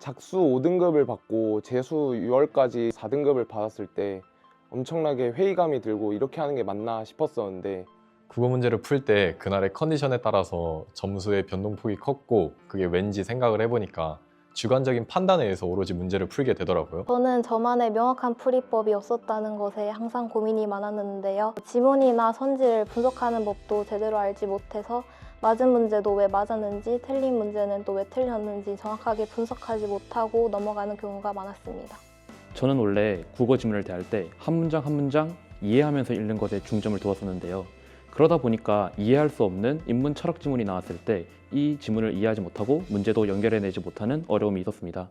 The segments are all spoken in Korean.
작수 5등급을 받고 재수 6월까지 4등급을 받았을 때 엄청나게 회의감이 들고 이렇게 하는 게 맞나 싶었었는데, 국어 문제를 풀 때 그날의 컨디션에 따라서 점수의 변동폭이 컸고, 그게 왠지 생각을 해보니까 주관적인 판단에 의해서 오로지 문제를 풀게 되더라고요. 저는 저만의 명확한 풀이법이 없었다는 것에 항상 고민이 많았는데요. 지문이나 선지를 분석하는 법도 제대로 알지 못해서 맞은 문제도 왜 맞았는지, 틀린 문제는 또 왜 틀렸는지 정확하게 분석하지 못하고 넘어가는 경우가 많았습니다. 저는 원래 국어 지문을 대할 때 한 문장 한 문장 이해하면서 읽는 것에 중점을 두었었는데요. 그러다 보니까 이해할 수 없는 인문 철학 지문이 나왔을 때 이 지문을 이해하지 못하고 문제도 연결해내지 못하는 어려움이 있었습니다.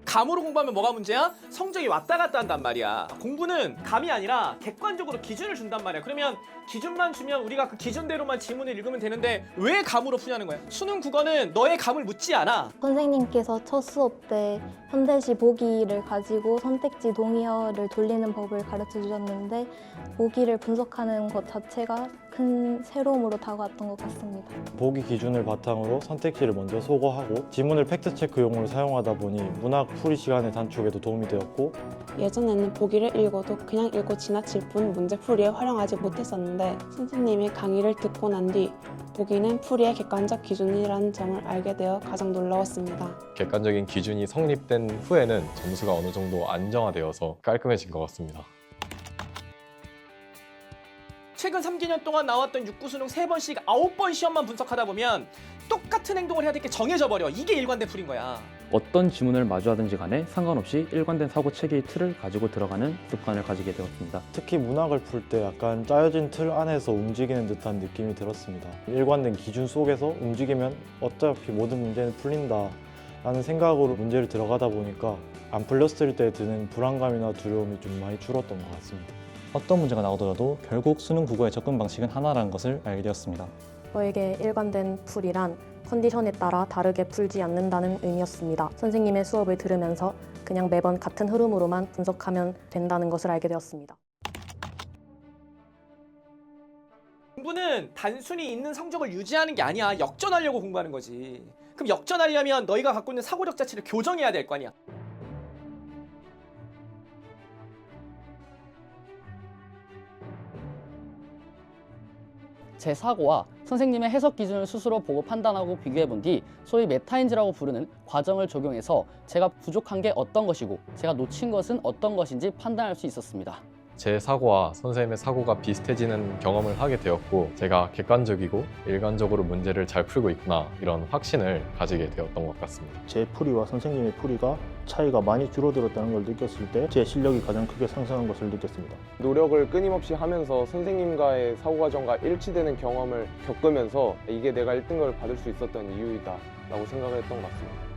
감으로 공부하면 뭐가 문제야? 성적이 왔다 갔다 한단 말이야. 공부는 감이 아니라 객관적으로 기준을 준단 말이야. 그러면 기준만 주면 우리가 그 기준대로만 지문을 읽으면 되는데 왜 감으로 푸냐는 거야. 수능 국어는 너의 감을 묻지 않아. 선생님께서 첫 수업 때 현대시 보기를 가지고 선택지 동의어를 돌리는 법을 가르쳐 주셨는데, 보기를 분석하는 것 자체가 큰 새로움으로 다가왔던 것 같습니다. 보기 기준을 바탕으로 선택지를 먼저 소거하고 지문을 팩트체크용으로 사용하다 보니 문학 풀이 시간의 단축에도 도움이 되었고, 예전에는 보기를 읽어도 그냥 읽고 지나칠 뿐 문제 풀이에 활용하지 못했었는데, 선생님의 강의를 듣고 난 뒤 보기는 풀이의 객관적 기준이라는 점을 알게 되어 가장 놀라웠습니다. 객관적인 기준이 성립된 후에는 점수가 어느 정도 안정화되어서 깔끔해진 것 같습니다. 최근 3개년 동안 나왔던 6구 수능 3번씩 9번 시험만 분석하다 보면 똑같은 행동을 해야 될 게 정해져 버려. 이게 일관된 풀인 거야. 어떤 지문을 마주하든지 간에 상관없이 일관된 사고 체계의 틀을 가지고 들어가는 습관을 가지게 되었습니다. 특히 문학을 풀 때 약간 짜여진 틀 안에서 움직이는 듯한 느낌이 들었습니다. 일관된 기준 속에서 움직이면 어차피 모든 문제는 풀린다 라는 생각으로 문제를 들어가다 보니까 안 풀렸을 때 드는 불안감이나 두려움이 좀 많이 줄었던 것 같습니다. 어떤 문제가 나오더라도 결국 수능 국어의 접근 방식은 하나라는 것을 알게 되었습니다. 저에게 일관된 풀이란 컨디션에 따라 다르게 풀지 않는다는 의미였습니다. 선생님의 수업을 들으면서 그냥 매번 같은 흐름으로만 분석하면 된다는 것을 알게 되었습니다. 공부는 단순히 있는 성적을 유지하는 게 아니야. 역전하려고 공부하는 거지. 그럼 역전하려면 너희가 갖고 있는 사고력 자체를 교정해야 될 거 아니야. 제 사고와 선생님의 해석 기준을 스스로 보고 판단하고 비교해본 뒤 소위 메타인지라고 부르는 과정을 적용해서 제가 부족한 게 어떤 것이고 제가 놓친 것은 어떤 것인지 판단할 수 있었습니다. 제 사고와 선생님의 사고가 비슷해지는 경험을 하게 되었고, 제가 객관적이고 일관적으로 문제를 잘 풀고 있구나, 이런 확신을 가지게 되었던 것 같습니다. 제 풀이와 선생님의 풀이가 차이가 많이 줄어들었다는 걸 느꼈을 때 제 실력이 가장 크게 상승한 것을 느꼈습니다. 노력을 끊임없이 하면서 선생님과의 사고 과정과 일치되는 경험을 겪으면서 이게 내가 1등급을 받을 수 있었던 이유이다 라고 생각을 했던 것 같습니다.